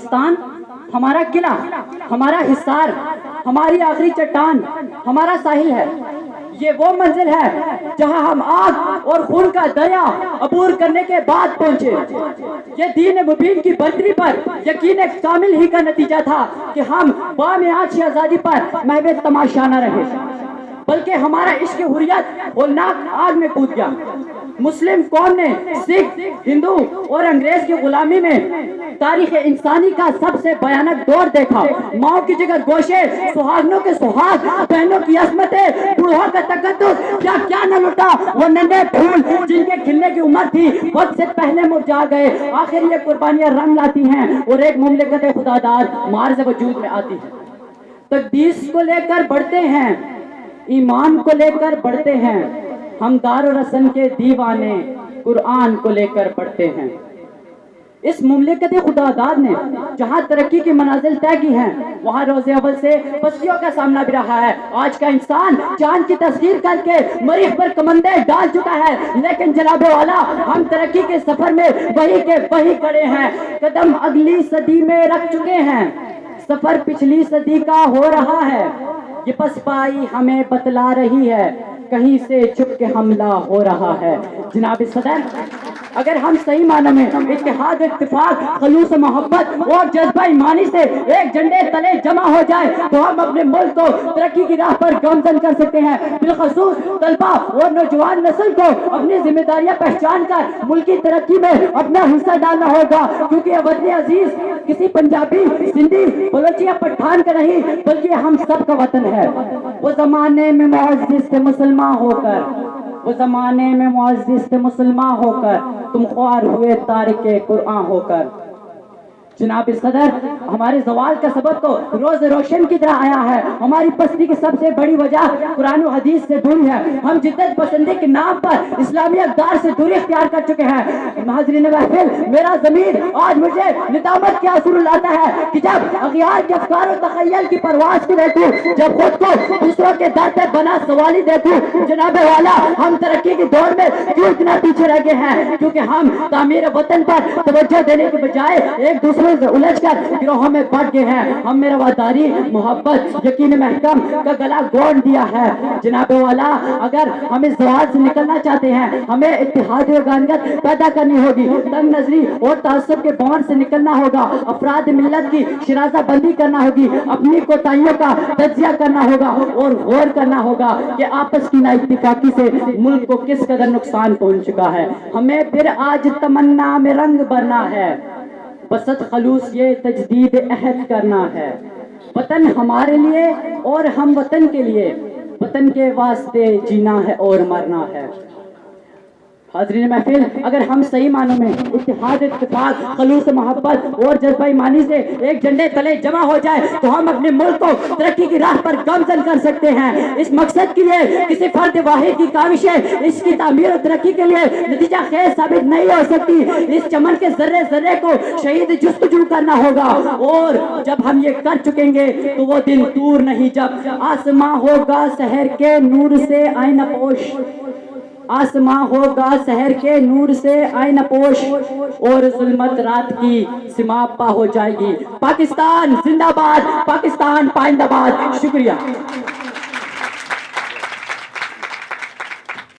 پاکستان ہمارا قلعہ، ہمارا حصار، ہماری آخری چٹان، ہمارا ساحل ہے۔ یہ وہ منزل ہے جہاں ہم آگ اور خون کا دریا عبور کرنے کے بعد پہنچے۔ یہ دین مبین کی برتری پر یقین کامل ہی کا نتیجہ تھا کہ ہم بام آج آزادی پر محو تماشا نہ رہے، بلکہ ہمارا عشق حریت ہولناک آگ میں کود گیا۔ مسلم قوم نے سکھ، ہندو اور انگریز کی غلامی میں تاریخ انسانی کا سب سے بھیانک دور دیکھا۔ ماؤں کی جگر گوشے، سہاگنوں کے سہاگ، بہنوں کی عصمتیں، بوڑھوں کا تقدس، کیا نہ لٹا وہ ننھے پھول جن کے کھلنے کی عمر تھی وقت سے پہلے مرجھا گئے۔ آخر یہ قربانیاں رنگ لاتی ہیں اور ایک مملکت خداداد معرض وجود میں آتی ہے۔ تقدیس کو لے کر بڑھتے ہیں، ایمان کو لے کر بڑھتے ہیں، ہم دار و رسن کے دیوانے قرآن کو لے کر بڑھتے ہیں۔ اس مملکت خداداد نے جہاں ترقی کی منازل طے کی ہیں وہاں روز اول سے پستیوں کا سامنا بھی رہا ہے۔ آج کا انسان چاند کی تصویر کر کے مریخ پر کمندے ڈال چکا ہے، لیکن جناب والا ہم ترقی کے سفر میں وہی کے وہی کھڑے ہیں، قدم اگلی صدی میں رکھ چکے ہیں، سفر پچھلی صدی کا ہو رہا ہے۔ یہ پسپائی ہمیں بتلا رہی ہے، کہیں سے چھپ کے حملہ ہو رہا ہے۔ جناب صدر، اگر ہم صحیح معنی میں اتحاد، اتفاق، خلوص محبت اور جذبہ ایمانی سے ایک جھنڈے تلے جمع ہو جائے تو ہم اپنے ملک کو ترقی کی راہ پر گامزن کر سکتے ہیں۔ بالخصوص طلبہ اور نوجوان نسل کو اپنی ذمہ داریاں پہچان کر ملکی ترقی میں اپنا حصہ ڈالنا ہوگا، کیونکہ یہ وطن عزیز کسی پنجابی، سندھی، بلوچ یا پٹھان کا نہیں بلکہ ہم سب کا وطن ہے۔ وہ زمانے میں معزز تھے مسلمان ہو کر، وہ زمانے میں معزز تھے مسلمان ہو کر، تم خوار ہوئے تارک قرآن ہو کر۔ جناب صدر، ہمارے زوال کا سبب تو روز روشن کی طرح آیا ہے۔ ہماری پستی کی سب سے بڑی وجہ قرآن و حدیث سے دوری ہے۔ ہم جدت پسندی کے نام پر اسلامی اقدار سے دوری اختیار کر چکے ہیں۔ حاضرین محفل، میرا ضمیر آج مجھے ندامت کے آنسو رلاتا ہے کہ جب اغیار کے افکار و تخیل کی پرواز کو دیکھوں، جب خود کو دوسروں کے در پہ بنا سوالی دیکھوں، جناب والا ہم ترقی کی دوڑ میں کیوں اتنا پیچھے رہ گئے ہیں؟ کیونکہ ہم تعمیر وطن پر توجہ دینے کے بجائے ایک دوسرے سے الجھ کر گروہوں میں بٹ گئے ہیں۔ ہم میں رواداری، محبت، یقین محکم کا گلا گونڈ دیا ہے۔ جناب والا، اگر ہم اس زوال سے نکلنا چاہتے ہیں ہمیں اتحاد و یگانیت پیدا کرنی ہوگی، تنگ نظری اور تعصب کے بھنور سے نکلنا ہوگا، افراد ملت کی شرازہ بندی کرنا ہوگی، اپنی کوتاہیوں کا تجزیہ کرنا ہوگا اور غور کرنا ہوگا کہ آپس کی نا اتفاقی سے ملک کو کس قدر نقصان پہنچ چکا ہے۔ ہمیں پھر آج تمنا میں رنگ بھرنا ہے، بسط خلوص یہ تجدید عہد کرنا ہے۔ وطن ہمارے لیے اور ہم وطن کے لیے، وطن کے واسطے جینا ہے اور مرنا ہے۔ حاضرین محفل، اگر ہم صحیح معنوں میں اتحاد، اتفاق، خلوص محبت اور جذبہ ایمانی سے ایک جھنڈے تلے جمع ہو جائے تو ہم اپنے ملک کو ترقی کی راہ پر گامزن کر سکتے ہیں۔ اس مقصد کے لیے کسی فرد واحد کی کاوشیں اس کی تعمیر اور ترقی کے لیے نتیجہ خیز ثابت نہیں ہو سکتی۔ اس چمن کے ذرے ذرے کو شہید جستجو کرنا ہوگا، اور جب ہم یہ کر چکیں گے تو وہ دن دور نہیں جب آسماں ہوگا سحر کے نور سے آئینہ پوش، آسماں ہوگا سحر کے نور سے آئینہ پوش، اور ظلمت رات کی سماں پا ہو جائے گی۔ پاکستان زندہ باد، پاکستان پائندہ باد۔ شکریہ۔